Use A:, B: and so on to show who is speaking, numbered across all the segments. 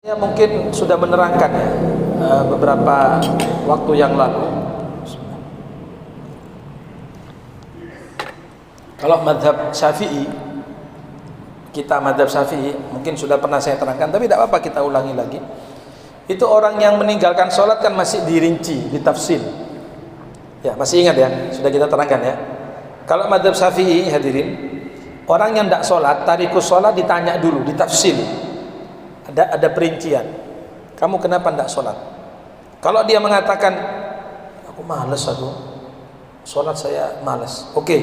A: Saya mungkin sudah menerangkan ya, beberapa waktu yang lalu. Kalau madhab Syafi'i, kita madhab Syafi'i mungkin sudah pernah saya terangkan, tapi tidak apa-apa kita ulangi lagi. Itu orang yang meninggalkan sholat kan masih dirinci, ditafsir. Ya, masih ingat ya, sudah kita terangkan ya. Kalau madhab Syafi'i hadirin, orang yang tidak sholat, tarikus sholat ditanya dulu, ditafsir. Ada perincian. Kamu kenapa tidak sholat? Kalau dia mengatakan, aku malas, sholat saya malas. Oke,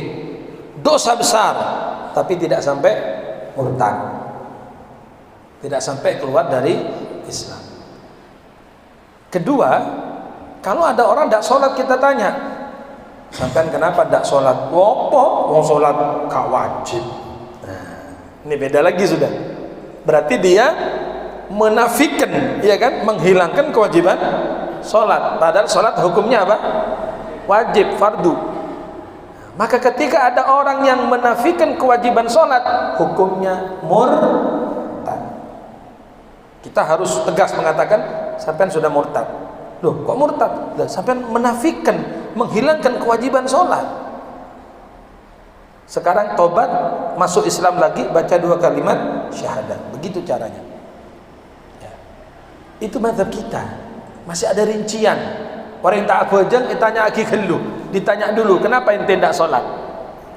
A: dosa besar, tapi tidak sampai murtad, tidak sampai keluar dari Islam. Kedua, kalau ada orang tidak sholat, kita tanya, sampean kenapa tidak sholat? Wopo, mau sholat gak wajib. Nah, ini beda lagi sudah. Berarti dia menafikan, ya kan, menghilangkan kewajiban sholat. Padahal sholat hukumnya apa? Wajib, fardu. Maka ketika ada orang yang menafikan kewajiban sholat, hukumnya murtad. Kita harus tegas mengatakan, sampean sudah murtad. Loh, kok murtad? Sampean menafikan, menghilangkan kewajiban sholat. Sekarang tobat, masuk Islam lagi, baca 2 kalimat syahadat. Begitu caranya. Itu mazhab kita. Masih ada rincian. Orang yang tak bojeng ditanya lagi gelu, ditanya dulu kenapa ente tidak sholat.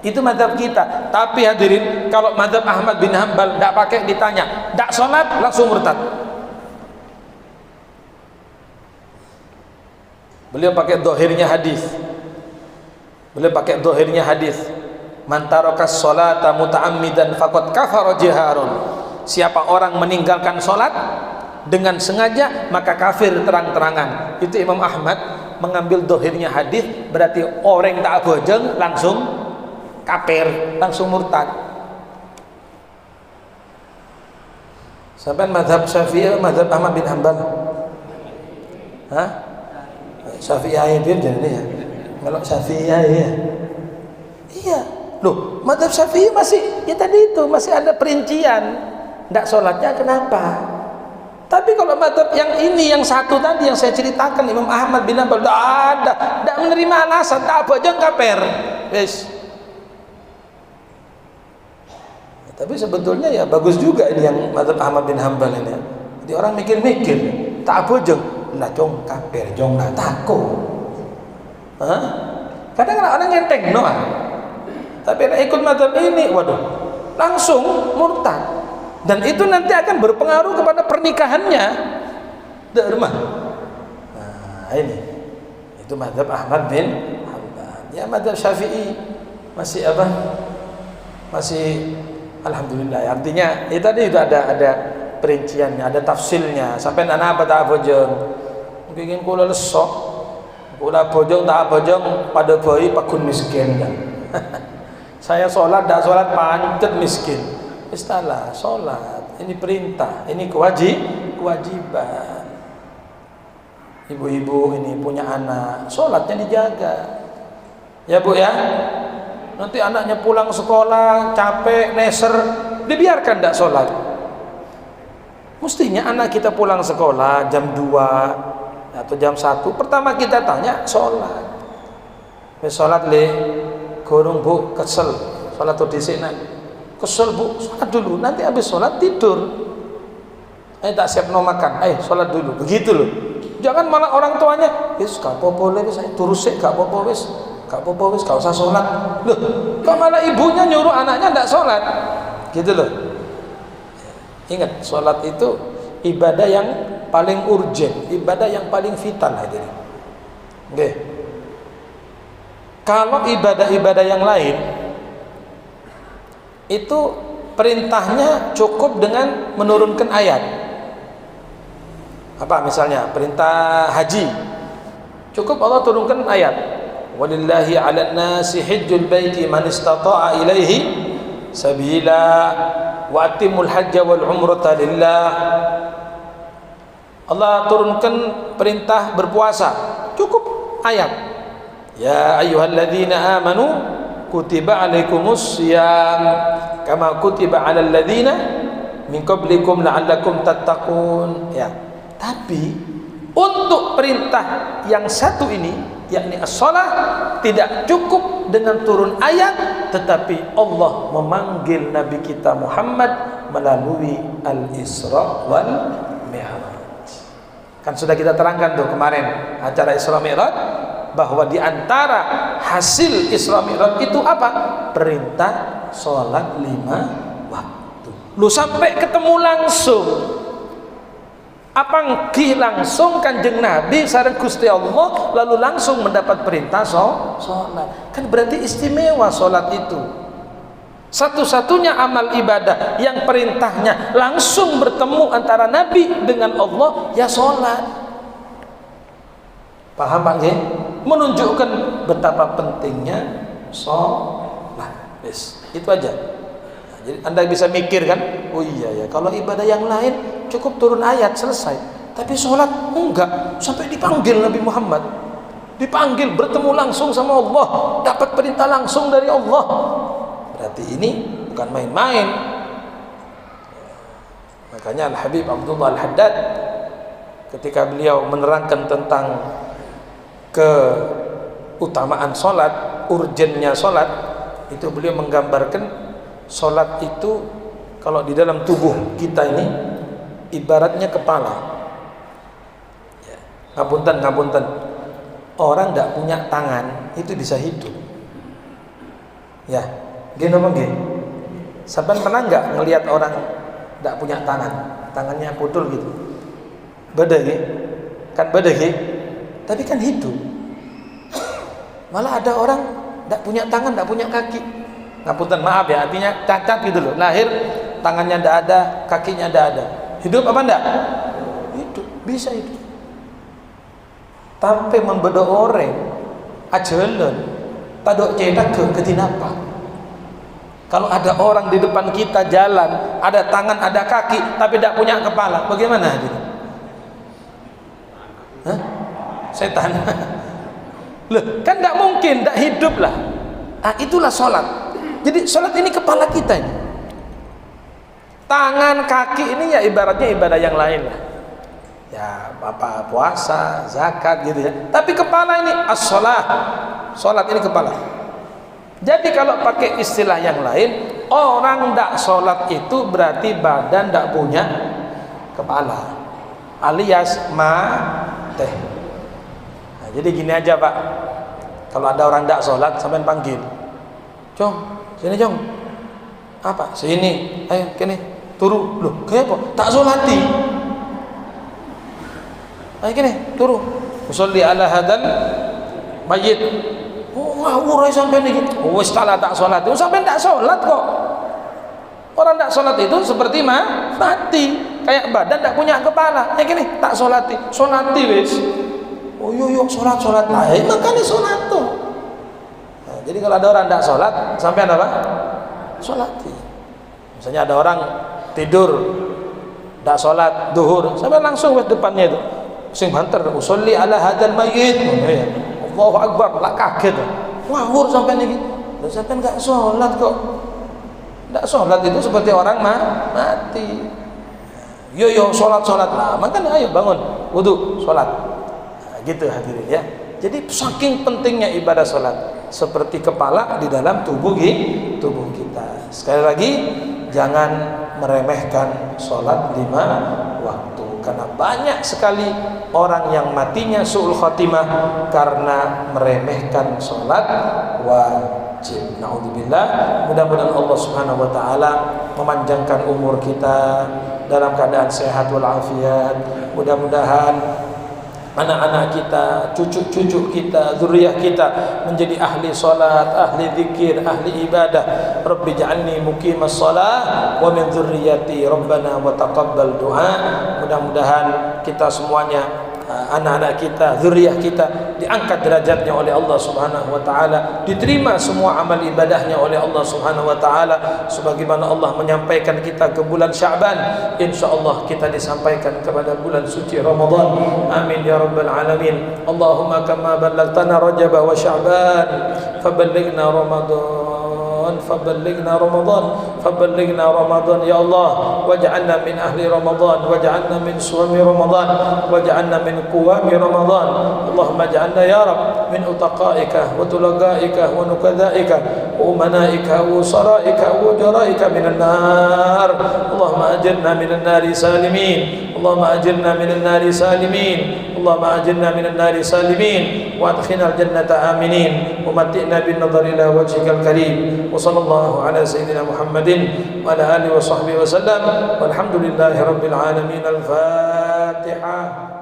A: Itu mazhab kita. Tapi hadirin, kalau mazhab Ahmad bin Hanbal tidak pakai ditanya, tidak sholat langsung murtad. Beliau pakai dohirnya hadis. Beliau pakai dohirnya hadis. Man tarakas sholata muta'ammidan faqad kafara jiharun. Siapa orang meninggalkan sholat dengan sengaja, maka kafir terang-terangan. Itu Imam Ahmad mengambil dohirnya hadis, berarti orang tak bojeng langsung kafir, langsung murtad. Sampai mazhab Syafi'i, mazhab Ahmad bin Hanbal. Hah? Syafi'i dia jadi ya. Kalau Syafi'i ya. Iya. Loh, mazhab Syafi'i masih ya tadi itu, masih ada perincian. Ndak sholatnya kenapa? Tapi kalau mazhab yang ini, yang satu tadi yang saya ceritakan, Imam Ahmad bin Hanbal, tidak menerima alasan, tak bojong kafir. Yes. Ya, tapi sebetulnya ya bagus juga ini yang mazhab Ahmad bin Hanbal ini. Jadi orang mikir-mikir, tak bojong, nah jong kafir, jong nah takut. Kadang-kadang orang yang tekno, tapi ikut mazhab ini, waduh, langsung murtad. Dan itu nanti akan berpengaruh kepada pernikahannya di rumah. Nah, ini itu mazhab Ahmad bin Hanbal. Ya, mazhab Syafi'i masih apa? Masih alhamdulillah. Artinya itu tadi itu ada perinciannya, ada tafsilnya. Sampai anak apa tak bojong. Bikin kula lesok. Kula bojong tak bojong pada bayi pakun miskin kan. Saya sholat tak sholat pancet miskin. Istilah sholat, ini perintah, ini kewajiban. Ibu-ibu ini punya anak, sholatnya dijaga. Ya bu ya, nanti anaknya pulang sekolah capek, neser, dibiarkan tidak sholat. Mestinya anak kita pulang sekolah jam 2 atau jam 1, pertama kita tanya sholat. Sholat le, gorong bu, kesel, sholat tuh disini. Kesel bu, sholat dulu, nanti habis sholat tidur. Tak siap no makan, sholat dulu, begitu loh. Jangan malah orang tuanya, yes gak apa-apa wis, saya turus sik gak apa-apa wis, gak usah sholat. Loh, kok malah ibunya nyuruh anaknya tidak sholat, gitu loh. Ingat, sholat itu ibadah yang paling urgent, ibadah yang paling vital hadirin. Oke. Kalau ibadah-ibadah yang lain itu perintahnya cukup dengan menurunkan ayat. Apa misalnya perintah haji, cukup Allah turunkan ayat, walillahi 'alan nasi hajjul baiti man istata'a ilaihi sabila wa atimul hajja wal umrata lillah. Allah turunkan perintah berpuasa, cukup ayat, ya ayyuhalladzina amanu kutiba alaikumus syiyam kama kutiba alal ladzina min qablikum la'allakum tattaqun. Ya. Tapi untuk perintah yang satu ini, yakni as-shalah, tidak cukup dengan turun ayat, tetapi Allah memanggil Nabi kita Muhammad melalui al-Isra wal Mi'raj. Kan sudah kita terangkan tuh kemarin acara Isra Mi'raj, bahwa di antara hasil Isra Mi'raj itu apa? Perintah sholat 5 waktu. Lu sampai ketemu langsung, apanggi langsung Kanjeng Nabi sareng Gusti Allah, lalu langsung mendapat perintah sholat. Kan berarti istimewa sholat itu. Satu-satunya amal ibadah yang perintahnya langsung bertemu antara Nabi dengan Allah, ya sholat. Paham Pak? Menunjukkan betapa pentingnya sholat. Yes, itu aja. Nah, jadi Anda bisa mikir kan, oh iya ya, kalau ibadah yang lain cukup turun ayat selesai, tapi sholat enggak, sampai dipanggil Nabi Muhammad, dipanggil bertemu langsung sama Allah, dapat perintah langsung dari Allah. Berarti ini bukan main-main. Makanya Al-Habib Abdullah Al-Haddad ketika beliau menerangkan tentang keutamaan sholat, urgennya sholat, itu beliau menggambarkan sholat itu kalau di dalam tubuh kita ini ibaratnya kepala. Ya. Ngapunten, orang tidak punya tangan itu bisa hidup. Ya, gini apa gini? Sampai pernah nggak ngelihat orang tidak punya tangan, tangannya putul gitu? Beda gitu, kan beda gitu. Tapi kan hidup. Malah ada orang tidak punya tangan, tidak punya kaki. Ngapunten, maaf ya, artinya cacat gitu loh. Lahir tangannya tidak ada, kakinya tidak ada. Hidup apa enggak? Hidup, bisa hidup. Tanpa membedo orang, ajalan, tadok cetak ke tinapa. Kalau ada orang di depan kita jalan, ada tangan, ada kaki, tapi tidak punya kepala, bagaimana gitu? Hah? Setan. Loh, kan tidak mungkin, tidak hidup lah. Nah, itulah sholat. Jadi sholat ini kepala kita ini. Tangan, kaki ini ya ibaratnya ibadah yang lain lah. Ya, apa puasa, zakat gitu ya. Tapi kepala ini as-sholah. Sholat ini kepala. Jadi kalau pakai istilah yang lain, orang tidak sholat itu berarti badan tidak punya kepala, alias mati. Nah, jadi gini aja Pak, kalau ada orang tidak sholat sampai panggil, Jong, sini Jong, apa? Sini, ayo kini turu. Loh, kayak apa? Tak sholati. Ayo kini turu. Usolli ala hadal mayit. Oh, ngawur sampai nih. Oh, setelah tak sholat, oh, sampai tak sholat kok. Orang tak sholat itu seperti mati, kayak badan tak punya kepala. Kayak gini, tak sholati, sholati wis. Oh, yuk sholat. Lah, makanya sholat tuh. Nah, jadi kalau ada orang tak sholat, sampai apa? Sholati. Misalnya ada orang tidur, tak sholat duhur, sampai langsung wis depannya itu, sing banter, usolli ala hadal mayit. Allahu Akbar, lah kaget. Ngawur sampai nih. Dan sampai enggak sholat kok. Enggak sholat itu seperti orang mati. Yo sholat lah. Makanya ayo bangun, wudu, sholat. Nah, gitu hadirin ya. Jadi saking pentingnya ibadah sholat, seperti kepala di dalam tubuh kita. Sekali lagi, jangan meremehkan sholat 5 waktu. Karena banyak sekali orang yang matinya su'ul khatimah karena meremehkan sholat wajib. Na'udzubillah. Mudah-mudahan Allah subhanahu wa ta'ala memanjangkan umur kita dalam keadaan sehat walafiat. Mudah-mudahan anak-anak kita, cucu-cucu kita, zuriyah kita menjadi ahli salat, ahli zikir, ahli ibadah. Rabbi ja'alni muqimas shalah wa min dzurriyyati rabbana wa taqabbal du'a. Mudah-mudahan kita semuanya, anak-anak kita, zuriyah kita diangkat derajatnya oleh Allah Subhanahu wa taala, diterima semua amal ibadahnya oleh Allah Subhanahu wa taala, sebagaimana Allah menyampaikan kita ke bulan Sya'ban, insyaallah kita disampaikan kepada bulan suci Ramadan. Amin ya rabbal alamin. Allahumma kama ballaghtana Rajab wa Sya'ban faballighna Ramadan فبلغنا رمضان يا الله واجعلنا من أهل رمضان واجعلنا من صوم رمضان واجعلنا من قوام رمضان اللهم اجعلنا يا رب من أتقائك وطلقائك ونكذائك وأمنائك ووصرائك ووجرائك من النار اللهم أجرنا من النار سالمين اللهم أجرنا من النار سالمين اللهم أجرنا من النار سالمين وأدخلنا الجنة آمنين ومتئنا بالنظر إلى وجهك الكريم وصلى الله على سيدنا محمد وعلى آله وصحبه وسلم والحمد لله رب العالمين الفاتحة.